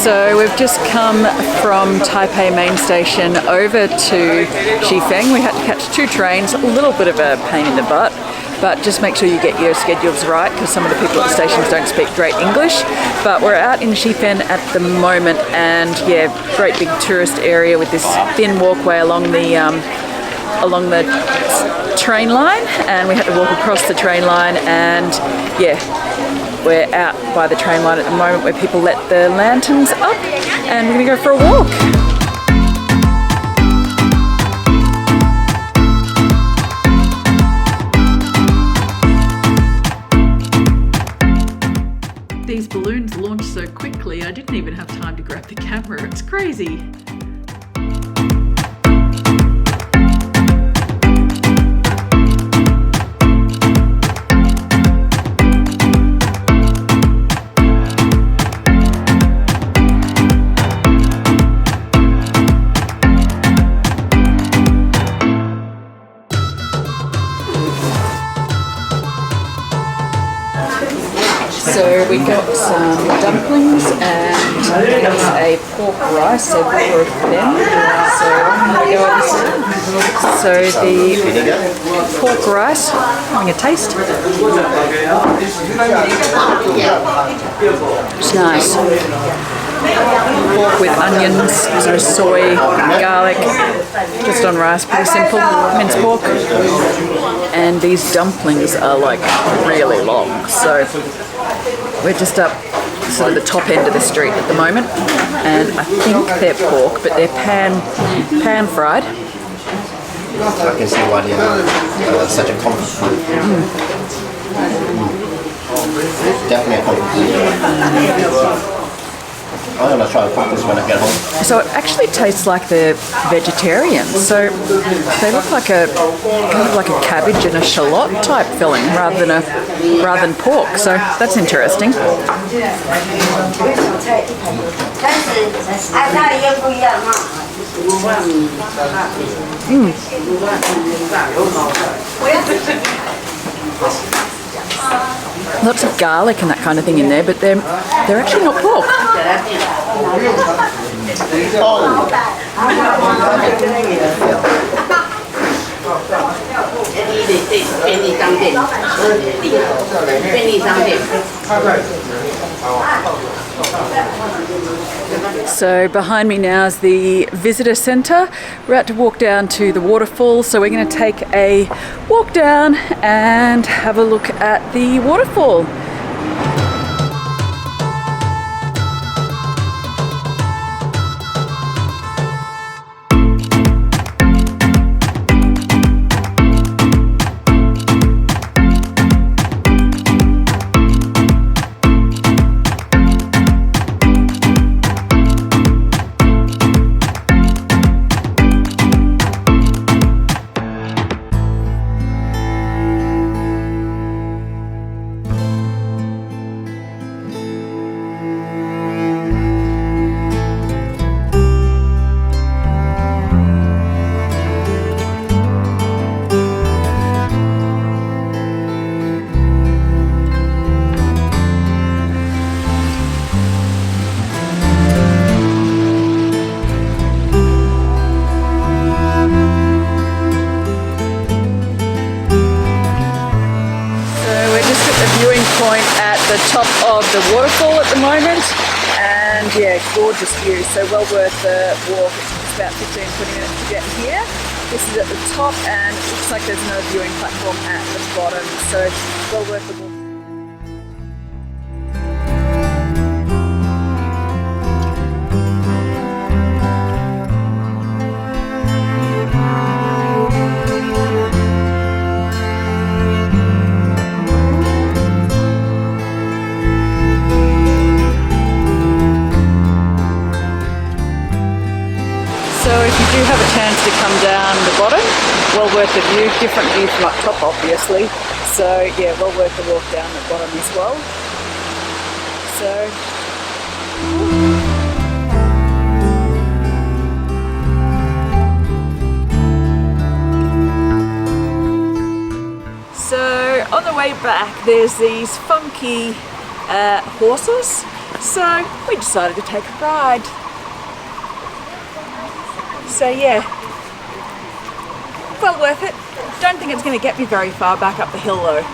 So we've just come from Taipei main station over to Shifen. We had to catch 2 trains, a little bit of a pain in the butt, but just make sure you get your schedules right because some of the people at the stations don't speak great English. But we're out in Shifen at the moment, and yeah, great big tourist area with this thin walkway along the train line, and we had to walk across the train line, and yeah, we're out by the train line at the moment where people let the lanterns up, and we're gonna go for a walk. These balloons launched so quickly, I didn't even have time to grab the camera. It's crazy. So we got some dumplings and there's a pork rice, so 4 of them. So here we go. So the pork rice, having a taste. It's nice. Pork with onions, so soy, garlic, just on rice, pretty simple, minced pork. And these dumplings are like really long, so we're just up sort of the top end of the street at the moment, and I think they're pork, but they're pan fried. I can see why they are such a comfort food. Definitely a comfort food. I'm gonna try to cook this when I get home. So it actually tastes like they're vegetarian. So they look like a kind of like a cabbage and a shallot type filling rather than pork. So that's interesting. Lots of garlic and that kind of thing in there, but they're actually not pork. So behind me now is the visitor centre. We're about to walk down to the waterfalls, so we're going to take a walk down and have a look at the waterfall. Point at the top of the waterfall at the moment, and yeah, gorgeous view, so well worth the walk. It's about 15-20 minutes to get here. This is at the top, and it looks like there's another viewing platform at the bottom, so well worth the walk. So if you do have a chance to come down the bottom, well worth the view, different view from up top obviously, so yeah, well worth the walk down the bottom as well. So on the way back there's these funky horses So we decided to take a ride. So yeah, well worth it. Don't think it's going to get me very far back up the hill though.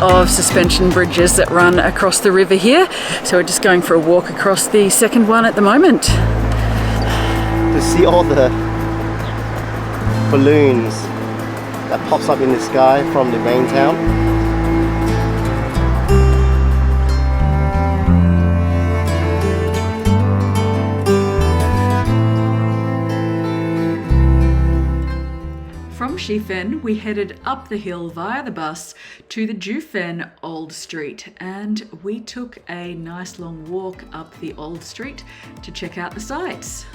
Of suspension bridges that run across the river here, so we're just going for a walk across the second one at the moment. To see all the balloons that pops up in the sky from the main town. From Shifen, we headed up the hill via the bus to the Juifen Old Street, and we took a nice long walk up the Old Street to check out the sights.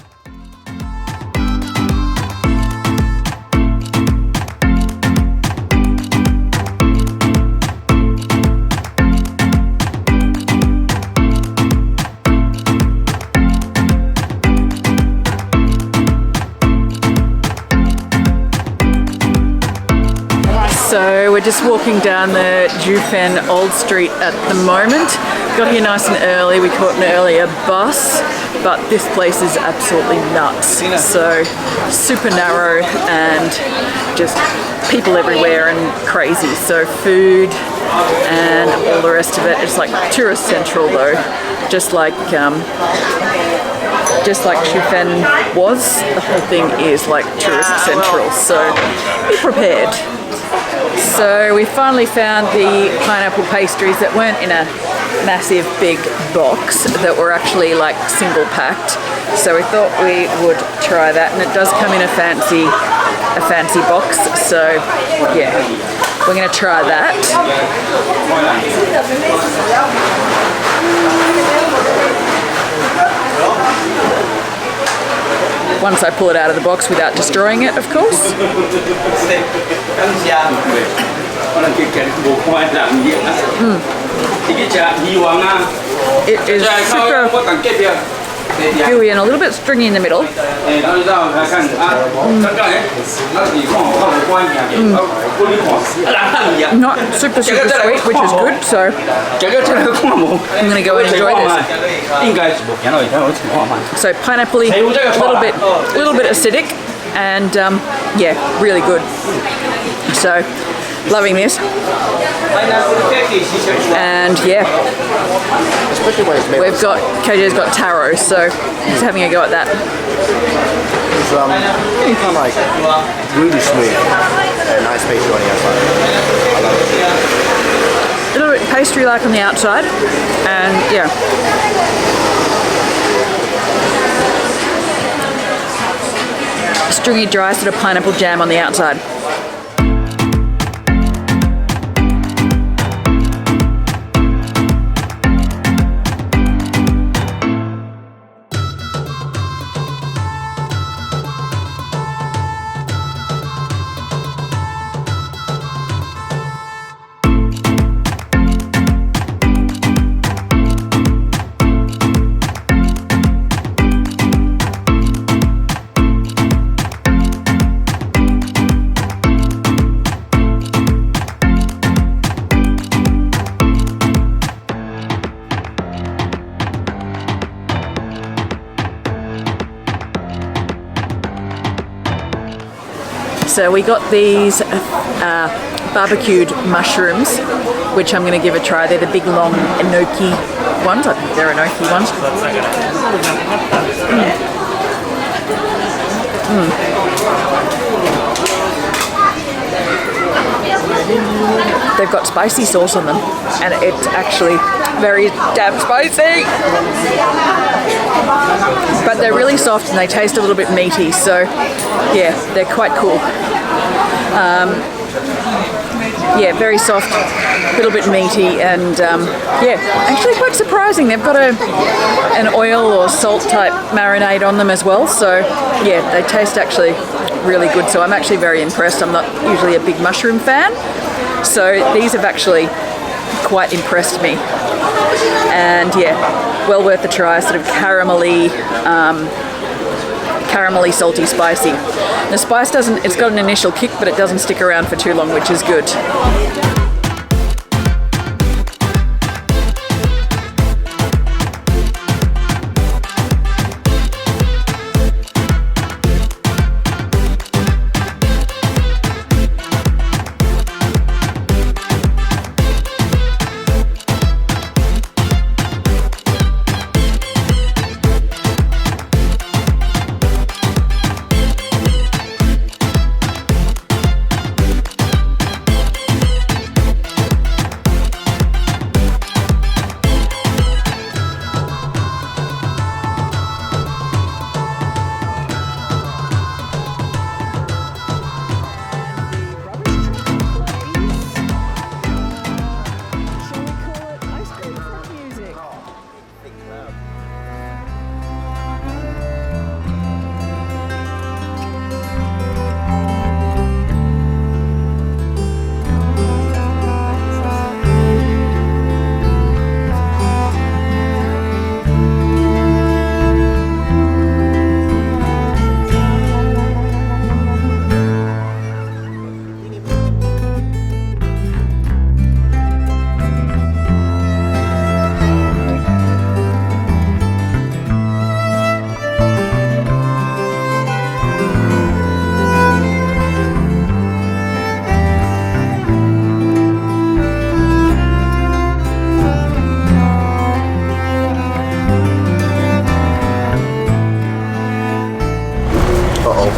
So we're just walking down the Juifen Old Street at the moment. Got here nice and early, we caught an earlier bus, but this place is absolutely nuts. So super narrow and just people everywhere and crazy. So food and all the rest of it. It's like tourist central though, just like Shifen was. The whole thing is like tourist central, so be prepared. So we finally found the pineapple pastries that weren't in a massive big box, that were actually like single packed. So we thought we would try that, and it does come in a fancy box. So yeah, we're gonna try that. Once I pull it out of the box without destroying it, of course. It is super gooey and a little bit stringy in the middle. Not super sweet, which is good, so I'm gonna go and enjoy this. So pineapple-y, a little bit acidic, and yeah, really good. So loving this. And yeah, we've got, KJ's got taro, so he's having a go at that. It's kind of like really smooth and nice pastry on the outside. I love it. A little bit pastry-like on the outside, and yeah. Stringy, dry sort of pineapple jam on the outside. So we got these barbecued mushrooms, which I'm going to give a try. They're the big long enoki ones. I think they're enoki ones. They've got spicy sauce on them, and it's actually very damn spicy. But they're really soft and they taste a little bit meaty, so yeah, they're quite cool. Yeah, very soft, a little bit meaty, and yeah, actually quite surprising. They've got an oil or salt type marinade on them as well, so yeah, they taste actually really good. So I'm actually very impressed. I'm not usually a big mushroom fan, so these have actually quite impressed me. And yeah, well worth a try. Sort of caramelly, salty, spicy. The spice doesn't, it's got an initial kick, but it doesn't stick around for too long, which is good.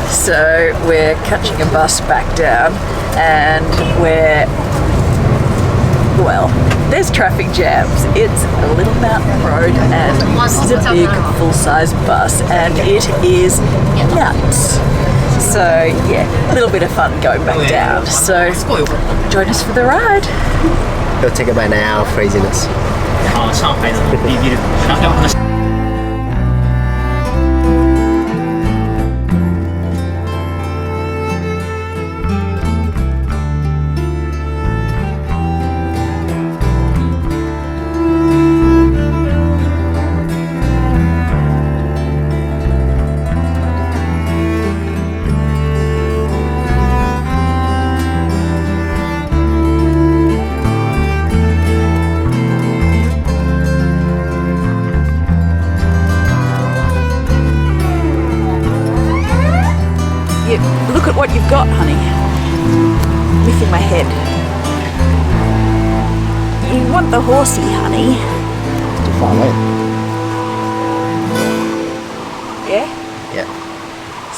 So we're catching a bus back down, and well, there's traffic jams. It's a little mountain road, and this is a big full-size bus, and it is nuts. So yeah, a little bit of fun going back down. So join us for the ride. It'll take about an hour of craziness. Look at what you've got, honey. Lifting my head. You want the horsey, honey. Too far away. Yeah? Yeah.